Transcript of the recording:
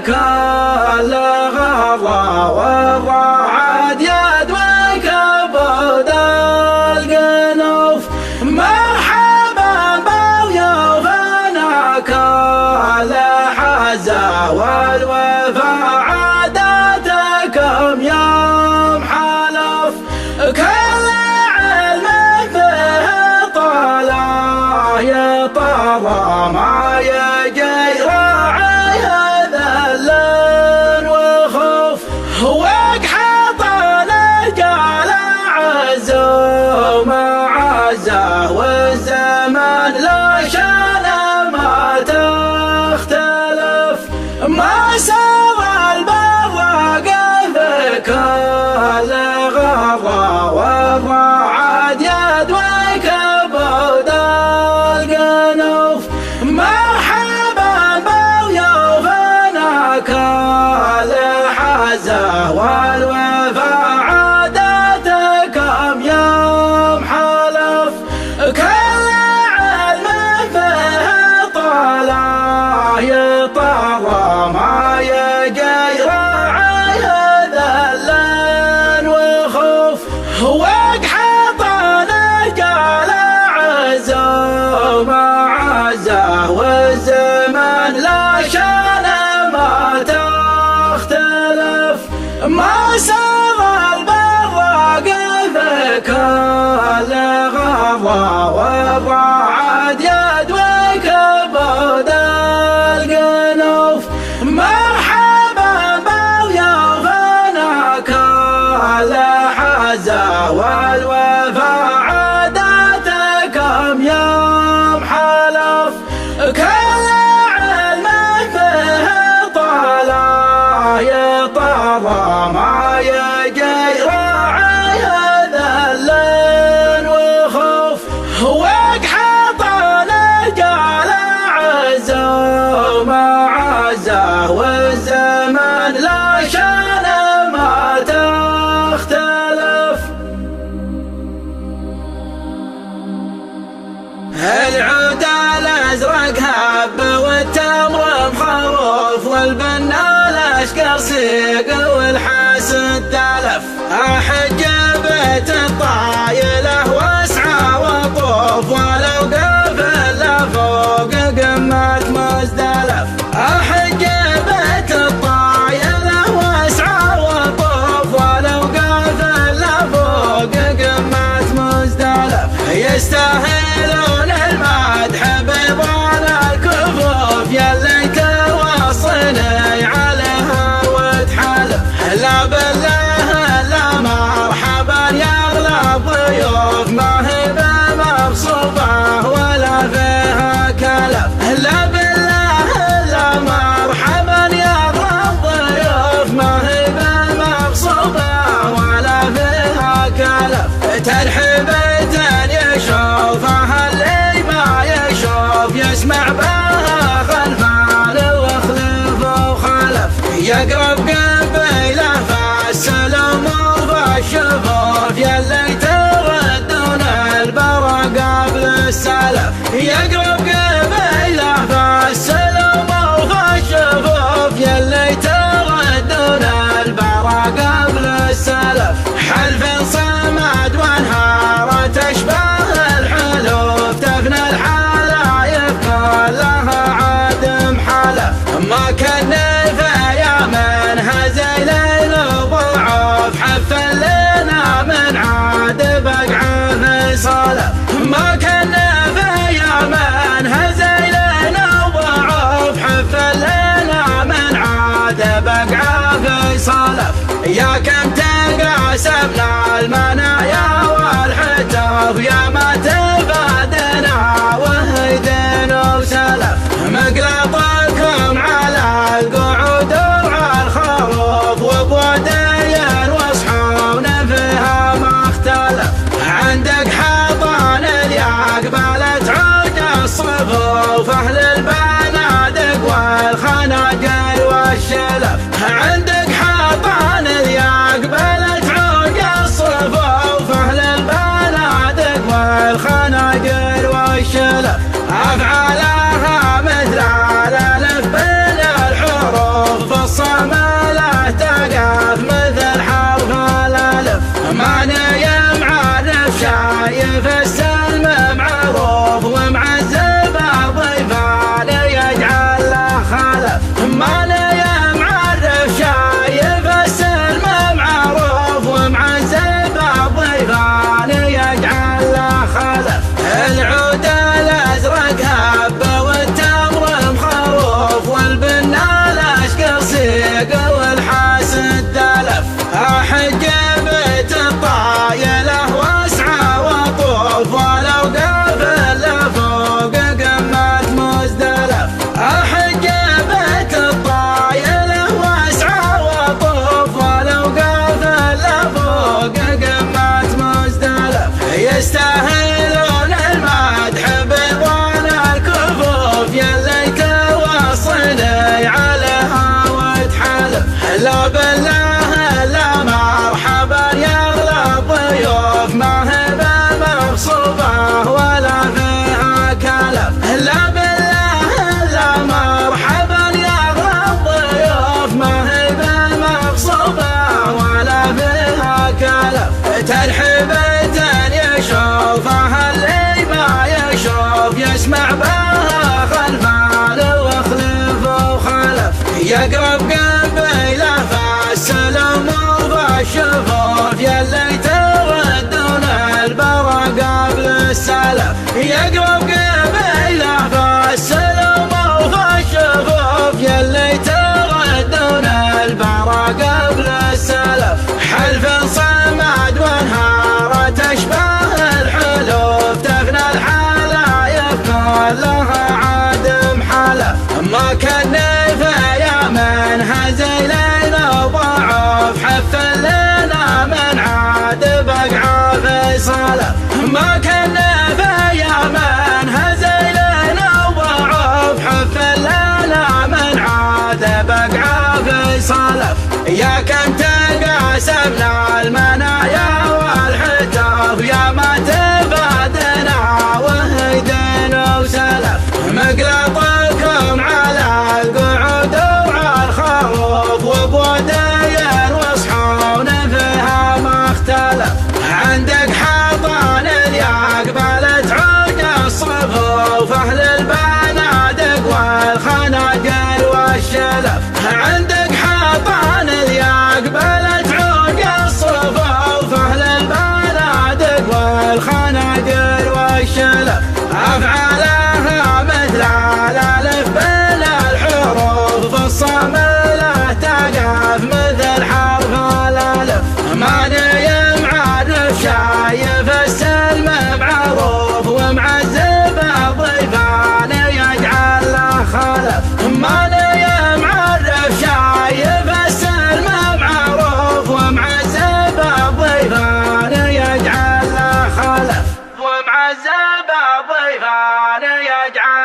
كل غضا والرعد يدوي كبد القنوف. مرحبا بضيوفنا كل حزة والوفا عادتكم يوم حلف. كل علم به طلع يطغى ما يجي راعي ذل وخوف. وقحط الرجال عزوا معزه والزمن لا شان ما تختلف. ما سوى البر قف كل غضا والرعد يدوي كبد القنوف. مرحبا بضيوفنا كل حزة والوفا عادتكم يوم حلف. كل علم به طلع يطغى ما يجي راعي ذل وخوف. وقحط الرجال عزوا معزه والزمن لا شان ما تختلف. ما سوى البر قف كل غضا والرعد يدوي كبد القنوف. مرحبا بضيوفنا كل حزة والوفا عادتكم يوم حلف. كل علم به طلع يطغى ما يجي راعي ذل وخوف. وقحط الرجال عزوا معزه والزمن لا شان ما تختلف. العود الازرق هب والتمر مخروف والبنا الاشقر سيق والحاسد تلف. احج بيت الطايله واسعى وطوف ولو قافل فوق قمه مزدلف. احج بيت الطايله واسعى وطوف ولو قافل فوق قمه مزدلف. يستاهلون المدح بيضان الكفوف يلي توصني عليها وتحلف. لا بالله لا مرحبا يغلى ضيوف ما هي بمبسوطه ولا فيها كلف. لا بالله لا مرحبا يغلى ضيوف ما هي بمبسوطه ولا فيها كلف. ترحيبة يشوفها اللي ما يشوف يسمع بها خلفان وخلف وخلف. يقرب قبيله فالسلام وفالشفوف يلي تردون البرا قبل السلف. يقرب قبيله فالسلام وفالشفوف يلي تردون البرا قبل السلف. حلف صمد وانهار تشبه الحلوف تفنى الحلايف كلها عدم حلف. ما كان في منها زي ليل ضعف حف لنا من عاد بقعه في صلف. ما كان في منها زي ليل ضعف حف لنا من عاد بقعه في صلف. يا كم تقاسمنا المنايا والحتف يا ما تفادنا وهيدين وسلف. مقلطكم على القعود وعلى الخروف وبودين وصحون فيها ما اختلف. عندك حضان الياق بالت عود الصفوف اهل البنادق والخناجر والشلف. عندك حضان الياق بالت عود الصفوف اهل البنادق والخناجر والشلف. أفعالها مثل الألف بين الحروف يسمع بها خلفال واخلف وخلف، يقرب قبيله فالسلام وفالشفوف، يلي تردون البرا قبل السلف، يقرب قبيله فالسلام وفالشفوف، يلي تردون البرا قبل السلف، حلف صمد وانهار تشبه الحلوف، تفنى الحلايف كلها عدم حلف، ما كان نفيا من هزيلنا وضعف، حف لنا من عاد بقع في صلف، ما كان نفيا من هزيلنا وضعف، حف لنا من عاد بقع في صلف، يا كم تقاسمنا المنايا والحتاف، يا ما تبادنا وهيدنا وسلف، مقلطكم على القعود وعلى الخروف، وبودين وصحون فيها ما اختلف، عندك حطان الياق بلت عود الصفوف، اهل البنادق والخناجر والشلف، عندك حطان الياق بلت عود الصفوف، اهل البنادق والخناجر والشلف، افعالها مثل الالف بين الحروف، الصامله تقف مثل حرف الالف، ماني معرف شايف السلم معروف، ومعذب الضيفان يجعل له خلف، ماني معرف شايف السلم معروف، ومعذب الضيفان يجعل له خلف، ومعذب الضيفان يجعل